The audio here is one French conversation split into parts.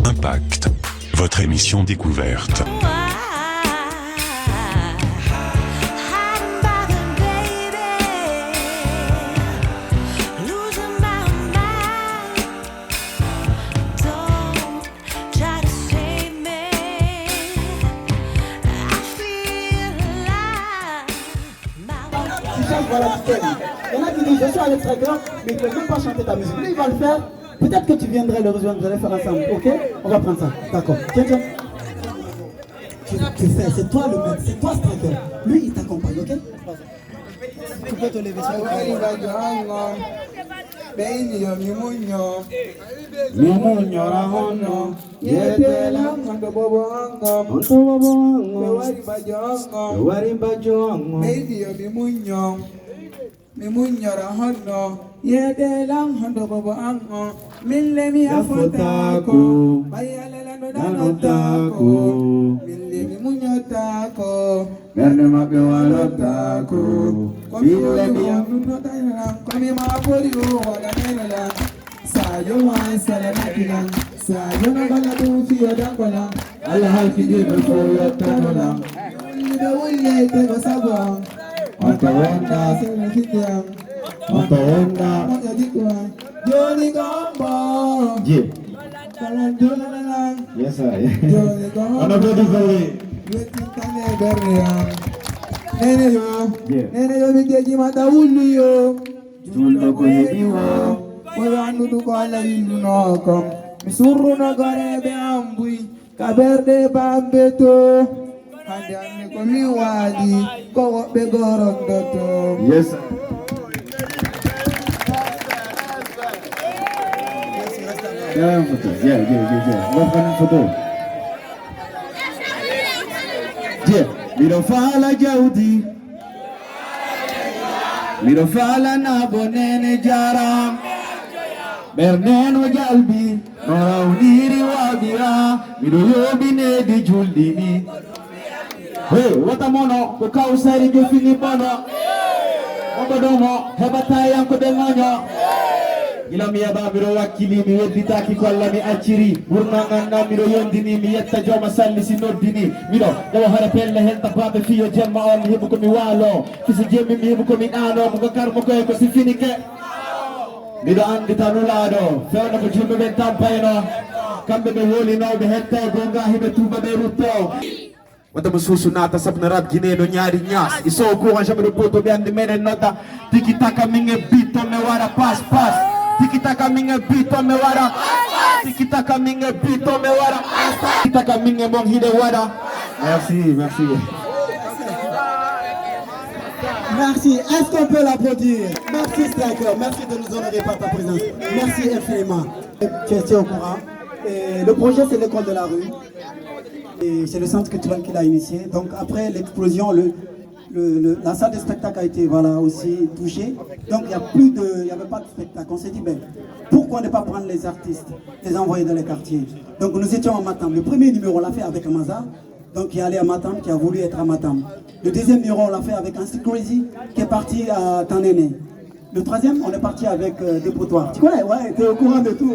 Impact, votre émission découverte. Voilà, il y en a qui disent je suis Alex Striker, mais ils ne peuvent même pas chanter ta musique. Lui, il va le faire. Peut-être que tu viendrais le rejoindre, vous allez faire ensemble, ok? On va prendre ça, d'accord. Tiens, tiens. Tu fais, c'est toi le maître, c'est toi Striker. Lui, il t'accompagne, ok? Tu peux te lever, s'il vous plaît. Mimunyara hono yedelang hondo bobo ango millemi afotako bayala no danotako millemi munyotako berne mabe walotako millemi anuno dailang kami mabori o wala nela sayo wa salamakila sayo na baladu fi odakola ala halfi de fo yotanola libe wulle te basabo Mataonda, Mataonda, Johnny Gombo. Yeah. Yes, sir. Johnny Gombo. On a fait du volet. Nene yo mikeji mata ulu yo. Juldo ko yebiwo. Wala nudu ko ala ilu noko. Misuru na garebe ambui. Kaberde bambeto. Handi ko mi wadi ko be gorondoto. Yes sir. Yeah. On va prendre une photo. Yeah. Mirofala jaudi. Mirofala na bonene jaram. Berneno jalbi. Nora uniri wabira. Miroyobi ne di juldini. Hey, watamono kukausari jofini bono. Obodomo hebatai yanko dengonyo. Ila miya ba miro wakili mi weditaki kwalla mi achiri. Burna ngana miro yondini mi yetta joma salli sinordini. Miro dawa harapelle henta babe fiyo jemma on hibu ko mi walo. Kisi jemmi mi hibu ko mi ano muga karmo ko ko si finike. Miro andi tanulado. Fewna ko jumbe ben tampayno. Kambe be woli no be hetta gonga hibe tuba be rutto. Wata mususunata sa pnarab gineno nyari nyas iso kuha siya meruputo biyan di menen nota tikitaka minge bito me wara pas tikitaka minge bito me wara tikitaka minge bito me wara tikitaka minge mong hide wara. Merci. Merci. Est-ce qu'on peut l'applaudir? Merci Striker, merci de nous honorer par ta présence. Merci infiniment. Tu es au courant. Et le projet c'est l'école de la rue. Et c'est le centre culturel qui l'a initié. Donc après l'explosion, la salle de spectacle a été aussi touchée. Donc il n'y avait pas de spectacle. On s'est dit, pourquoi ne pas prendre les artistes, les envoyer dans les quartiers? Donc nous étions à Matam. Le premier numéro, on l'a fait avec Amaza, donc qui est allé à Matam, qui a voulu être à Matam. Le deuxième numéro, on l'a fait avec Ainsi Crazy, qui est parti à Tanene. Le troisième, on est parti avec Dépotoir. Tu connais? Ouais, tu es au courant de tout.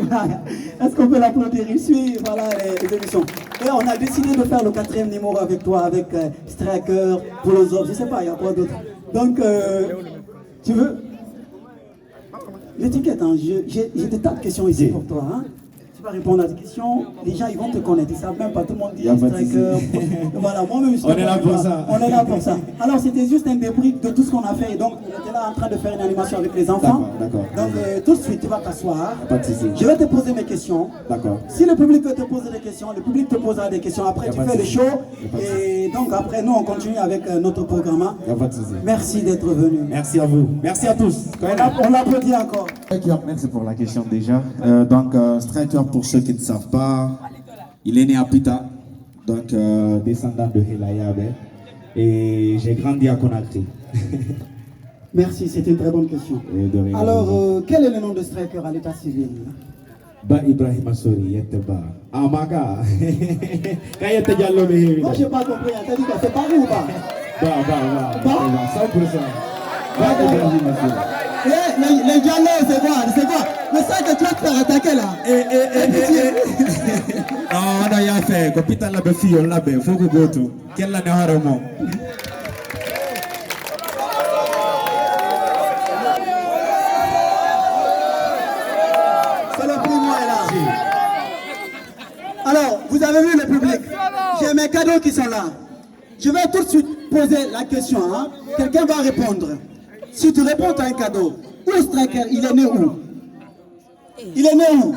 Est-ce qu'on peut l'applaudir? Il suit les émissions. Et on a décidé de faire le quatrième numéro avec toi, avec Striker, Polozov, je sais pas, il y a quoi d'autre. Donc, tu veux? L'étiquette, hein, j'ai des tas de questions ici pour toi. Hein. Tu vas répondre à des questions, les gens ils vont te connaître, ils savent même pas, tout le monde dit Striker. Voilà, moi-même je suis là pour ça. On est là pour ça. Alors c'était juste un débrief de tout ce qu'on a fait. Et donc on était là en train de faire une animation avec les enfants. D'accord. Donc tout de suite tu vas t'asseoir. Je vais te poser mes questions. D'accord. Si le public veut te poser des questions, le public te posera des questions. Après tu fais le show. Et donc après nous on continue avec notre programme. Merci d'être venu. Merci à vous. Merci à tous. On applaudit encore. Merci pour la question déjà. Striker, pour ceux qui ne savent pas, il est né à Pita, donc descendant de Helayabe, et j'ai grandi à Conakry. Merci, c'est une très bonne question. Alors, quel est le nom de Striker à l'état civil? Ba Ibrahim Asori, Yeteba. Amaka. Moi, je n'ai pas compris. T'as dit quoi? C'est Paris ou pas? Bah, 100%. Les dialogues, c'est quoi? Le sac que tu vas te faire attaquer là. Non, on a rien fait. L'hôpital là, fille, on l'a fait. Faut que go to. Quelle année haramo? C'est le primo est là. Alors, vous avez vu le public. J'ai mes cadeaux qui sont là. Je vais tout de suite poser la question. Hein. Quelqu'un va répondre. Si tu réponds, tu as un cadeau. Où est Striker? Il est né où? Il est né où?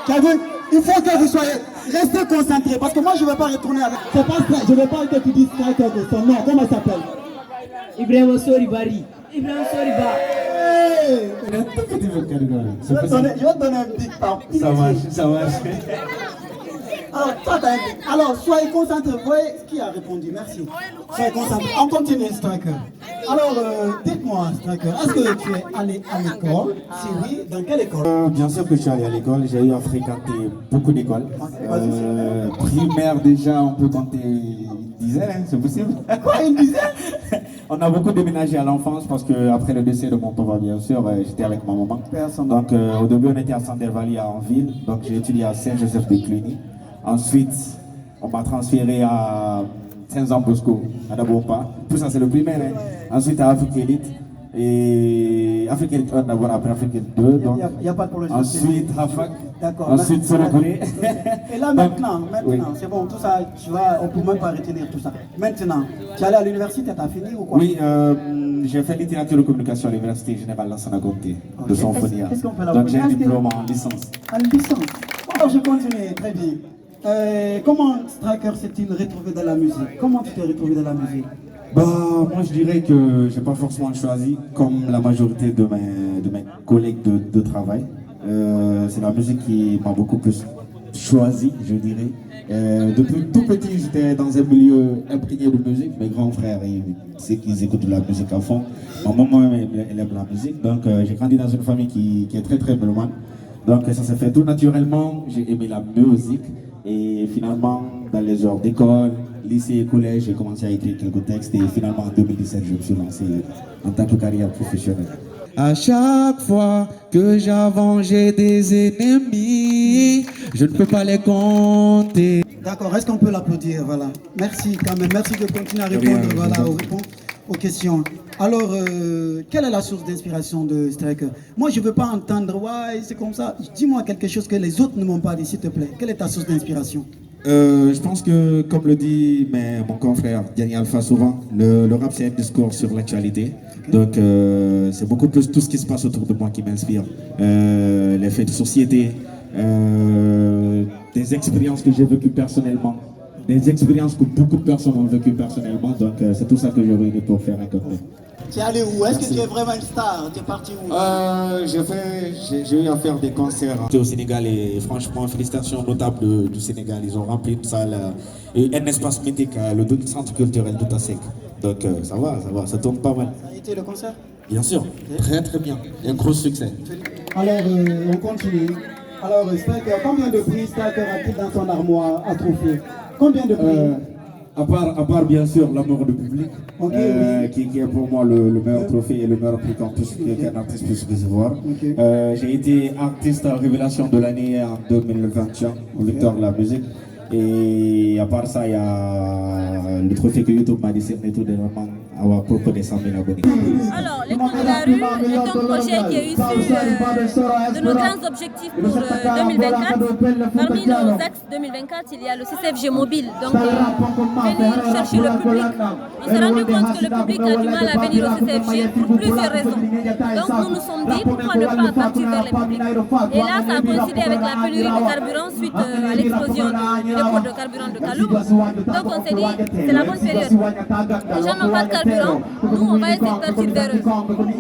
Tu as vu? Il faut que vous soyez... Restez concentrés. Parce que moi, je ne vais pas retourner avec... C'est pas Striker. Je ne veux pas que tu dises Striker de son nom. Comment il s'appelle? Ibrahim Soribari. Ibrahim Soriba. Je vais te donner un big pump. Ça marche. Alors, toi, t'as un big. Alors, soyez concentrés. Vous voyez qui a répondu? Merci. Soyez concentrés. On continue, Striker. Alors, dites-moi, Striker, est-ce que tu es allé à l'école? Si oui, dans quelle école? Bien sûr que je suis allé à l'école. J'ai eu à fréquenter beaucoup d'écoles. Primaire, déjà, on peut compter une dizaine, hein, c'est possible? Quoi, une dizaine? On a beaucoup déménagé à l'enfance parce qu'après le décès de mon papa, bien sûr, j'étais avec ma maman. Donc, au début, on était à Saint-Valley en ville. Donc, j'ai étudié à Saint-Joseph de Cluny. Ensuite, on m'a transféré à Saint-Jean-Bosco, à Dabopa. Tout ça, c'est le primaire. Hein. Ensuite, à Afrique Elite. Et Afrique Elite 1, d'abord, après Afrique Elite 2. Donc, il n'y a pas de problème. Ensuite, Rafak. D'accord. Ensuite, Sorokore. Et là, maintenant, oui. c'est bon, tout ça, on ne peut même pas retenir tout ça. Maintenant, tu es allé à l'université, tu as fini ou quoi? Oui, j'ai fait littérature de communication à l'Université Générale Lansana Conté, de Sonfonia. Qu'est-ce qu'on peut la Donc, j'ai un diplôme en licence. En licence. Alors, je continue, très bien. Comment Striker s'est-il retrouvé dans la musique? Comment tu t'es retrouvé dans la musique? Bah, moi je dirais que j'ai pas forcément choisi comme la majorité de mes collègues de travail. C'est la musique qui m'a beaucoup plus choisi, je dirais. Depuis tout petit, j'étais dans un milieu imprégné de musique. Mes grands frères, ils écoutent de la musique à fond. Ma maman, elle aime la musique. Donc j'ai grandi dans une famille qui est très très mélomane. Donc ça s'est fait tout naturellement. J'ai aimé la musique. Et finalement, dans les heures d'école, lycée et collège, j'ai commencé à écrire quelques textes. Et finalement, en 2017, je me suis lancé en tant que carrière professionnelle. À chaque fois que j'avance, j'ai des ennemis. Je ne peux pas les compter. D'accord, est-ce qu'on peut l'applaudir? Voilà. Merci quand même. Merci de continuer à répondre aux questions. Alors, quelle est la source d'inspiration de Striker? Moi, je ne veux pas entendre, ouais, c'est comme ça. Dis-moi quelque chose que les autres ne m'ont pas dit, s'il te plaît. Quelle est ta source d'inspiration? Je pense que, comme le dit mon confrère Diani Alpha souvent, le rap c'est un discours sur l'actualité. Okay. Donc c'est beaucoup plus tout ce qui se passe autour de moi qui m'inspire. Les faits de société, des expériences que j'ai vécues personnellement, des expériences que beaucoup de personnes ont vécues personnellement. Donc c'est tout ça que j'ai réuni pour faire un contenu. Tu es allé où? Est-ce que tu es vraiment une star? Tu es parti où? J'ai eu à faire des concerts au Sénégal et franchement, félicitations notables du Sénégal. Ils ont rempli une salle et un espace mythique, le centre culturel tout à sec. Donc ça va, ça tourne pas mal. Ça a été le concert? Bien sûr, très très bien. Un gros succès. Alors, on continue. Alors, Striker, combien de prix Striker a-t-il dans son armoire à trophées? Combien de prix? À part bien sûr l'amour du public, okay, oui. qui est pour moi le meilleur trophée et le meilleur prix qu'un artiste puisse recevoir. Okay. J'ai été artiste à révélation de l'année en 2021 au Victoire de la musique. Et à part ça, il y a le trophée que YouTube m'a décerné tout dernièrement à propos des 100 000 abonnés. Alors, l'école de la rue est un projet qui est issu de nos grands objectifs pour 2024. Parmi nos axes 2024, il y a le CCFG mobile. Donc, venir chercher le public. On s'est rendu compte que le public a du mal à venir au CCFG pour plusieurs raisons. Donc, nous nous sommes dit pourquoi ne pas partir vers les publics. Et là, ça a coïncidé avec la pénurie de carburant suite à l'explosion du dépôt de carburant de Kaloum. Donc, on s'est dit c'est la bonne période. Les gens n'ont pas de carburant. Nous, on va essayer de partir vers eux.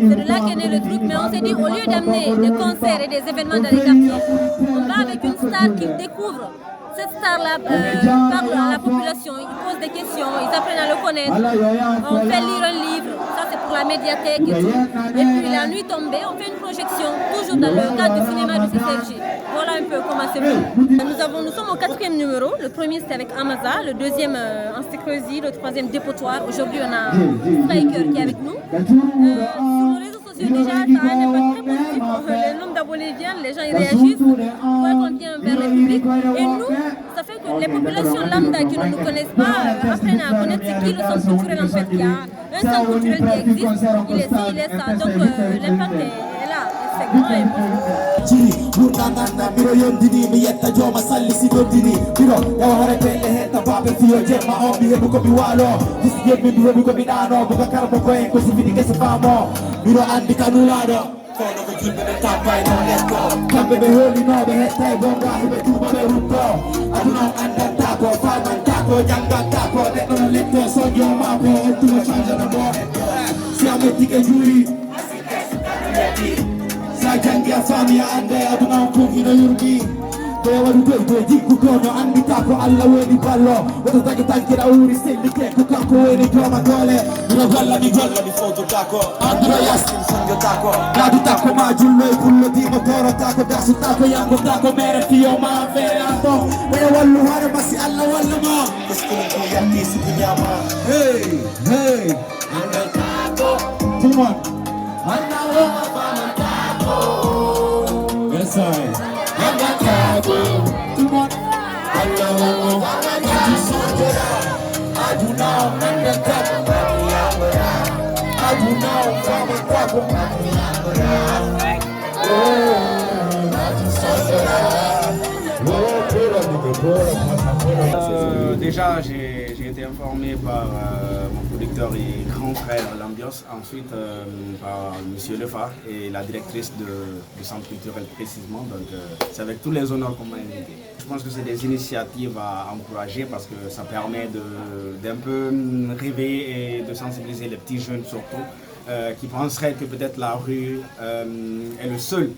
C'est de là qu'est né le truc. Mais on s'est dit, au lieu d'amener des concerts et des événements dans les quartiers, on va avec une star qui découvre. Cette star-là parle à la population, ils posent des questions, ils apprennent à le connaître. On fait lire un livre. Ça, c'est pour la médiathèque et tout. Et puis la nuit tombée, on fait une projection, toujours dans le cadre du cinéma du CCFG. Voilà un peu comment c'est venu. Nous sommes au 4e numéro. Le premier c'était avec Amaza, le deuxième Ansticrosi, le troisième Dépotoir. Aujourd'hui on a Striker qui est avec nous. Sur les réseaux sociaux déjà, ça a un impact très positif. Le nombre d'abonnés vient, les gens ils réagissent. On voit qu'on vient vers le public. Et nous, ça fait que les populations lambda qui ne nous connaissent pas apprennent à connaître ce qu'est le centre culturel en fait. Il y a un centre culturel qui existe, il est ci, il est ça. Donc l'impact est là. C'est grand et Kono ko julɓe ɓe tampayno letto kamɓe ɓe holino ɓe hettay bonga heɓe tuuba ɓe rutto aduna o andanta ko famanta ko jangganta ko neɗɗo no letto soño mako ettumo changena mo si a mettike juuri sa jangi a faami a ande aduna on kumfino yurgi to waɗu doy jiggu ko no andita ko allah woni ballo woto tagi tankira wuri sellike ko kanko woni jooma doole mino golla mi fowtuta ko andura yastin sonjota ko gaduta ko ma julloy kullotima torota ko dasuta ko yangota ko mere fiyo ma feere anto ɓeɗa wallu hoore ma si allah walluma eskini ko yalti siki ñama hey andata ko tout le monde annawo famanta ko yes I tout le monde Allah Adi Sanjara Aduna Mandaka Aduna Famantako Adi Sanjara Déjà, j'ai été informé par mon producteur et grand frère L'Ambiance, ensuite par Monsieur Lefa et la directrice du centre culturel précisément. Donc c'est avec tous les honneurs qu'on m'a invité. Je pense que c'est des initiatives à encourager parce que ça permet d'un peu réveiller et de sensibiliser les petits jeunes surtout qui penseraient que peut-être la rue est le seul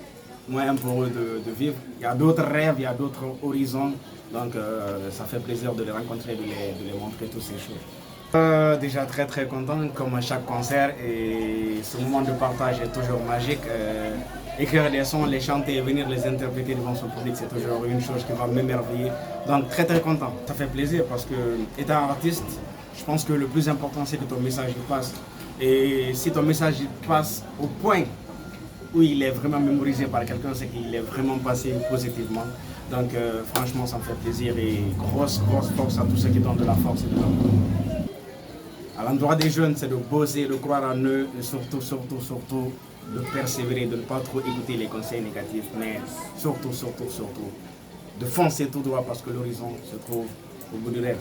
moyen pour eux de vivre. Il y a d'autres rêves, il y a d'autres horizons. Donc ça fait plaisir de les rencontrer, de les montrer toutes ces choses. Déjà très très content comme à chaque concert et ce moment de partage est toujours magique. Écrire des sons, les chanter et venir les interpréter devant son public, c'est toujours une chose qui va m'émerveiller. Donc très très content. Ça fait plaisir parce que étant artiste, je pense que le plus important c'est que ton message y passe. Et si ton message y passe au point où il est vraiment mémorisé par quelqu'un, c'est qu'il est vraiment passé positivement. Donc franchement ça me fait plaisir et grosse force à tous ceux qui donnent de la force et de l'amour. À l'endroit des jeunes, c'est de bosser, de croire en eux et surtout de persévérer, de ne pas trop écouter les conseils négatifs, mais surtout de foncer tout droit parce que l'horizon se trouve au bout du rêve.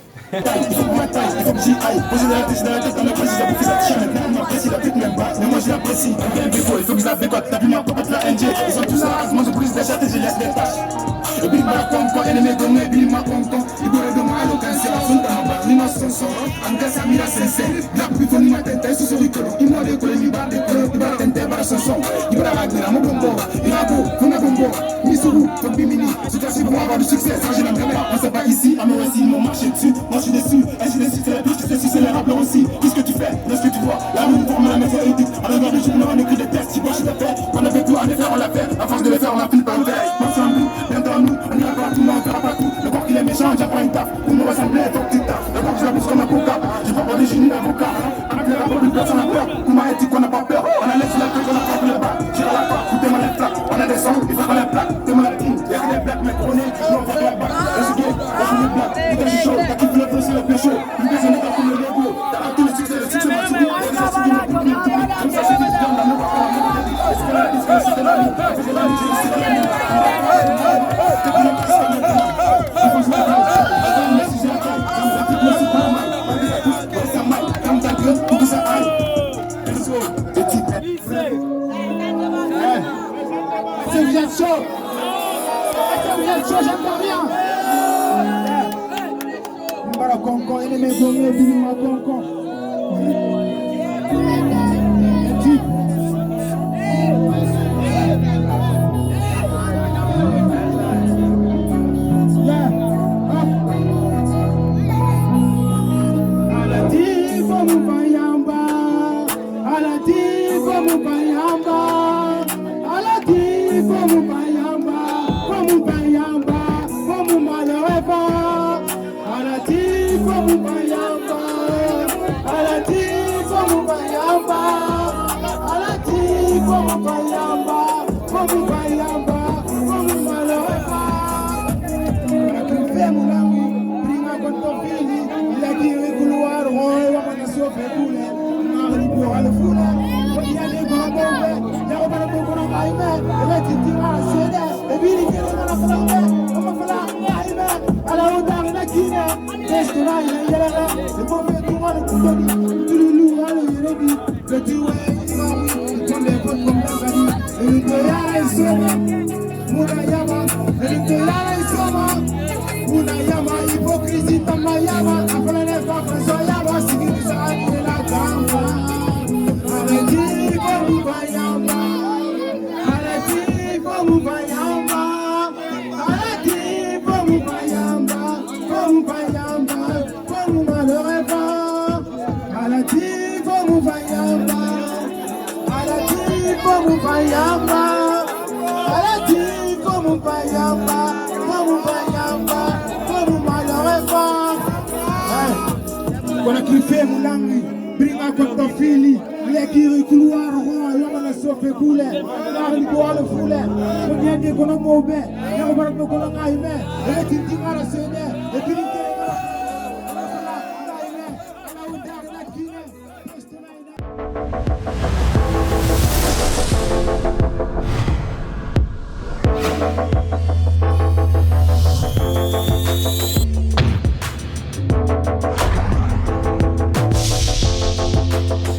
Le big bag conco, ennemi de mes billes, ma conco. Il pourrait de moi à l'occasion, son tabac, l'innocence, en cas ça mira sincère. La plus folle, ma tête, sur ce ricolo. Il m'a décollé, il va décoller, il va tenter, par son son. Il va la ragler, mon bombo. Il a beau, on a bombo. Missourou, ton bimini. C'est toi, c'est pour avoir du succès, ça j'ai l'impression. On sait pas ici, à moi aussi, ils m'ont marché dessus. Moi je suis déçu, et je suis déçu, c'est la douche, tu sais si c'est les rappeurs aussi. Qu'est-ce que tu fais, qu'est-ce que tu vois? La rue pour moi, la méthode éthique. À la garde du journal, on écrit des textes, si moi je l'ai fait. On avait tout à les faire, on l'a fait. À force de les faire, on a fini par le faire. Moi c'est un bout, bien dans nous, on ira pas tout le monde, on fera pas tout. Le corps qu'il est méchant, j'apprends une taf. Pour me ressembler, faut que tu taffes. Le corps que je la pousse comme un coca. J'ai pas peur des génies d'avocat. Avec les rapports, plus personne n'a peur. Pour ma éthique, on n'a pas peur. On a laissé la tête, on a frappé le bas. J'ai la part, foutez moi les plaques. On a des sons, il faut qu'on les plaque. T'es moi la team, y'a que des blagues, mais chroniques. Je n'en fais pas la bac. Là, c'est gay, là, c'est les blagues. Putain, j'ai chaud, t'as kiffé le feu, c'est le pécho. Une personne n'est pas comme le Lego. T'as raté le succès m'a suivi. Comme ça, c'est des gens, l'amour, on va pas la est-ce que la liste, c'est la liste, c'est la liste, c'est la liste. C'est bien chaud. C'est bien chaud, j'entends rien. Mbara konko, ele me gonye bini ma konko. Alati Voilà qui fait mon langue, brima contre fili, les qui couloir roi, l'homme ne se fait couler, l'art du bois le foulet, le bien des qu'on a mauvais, le repas de qu'on a aimé, et qui dit à la scène, et puis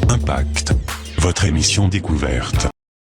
Impact, votre émission découverte.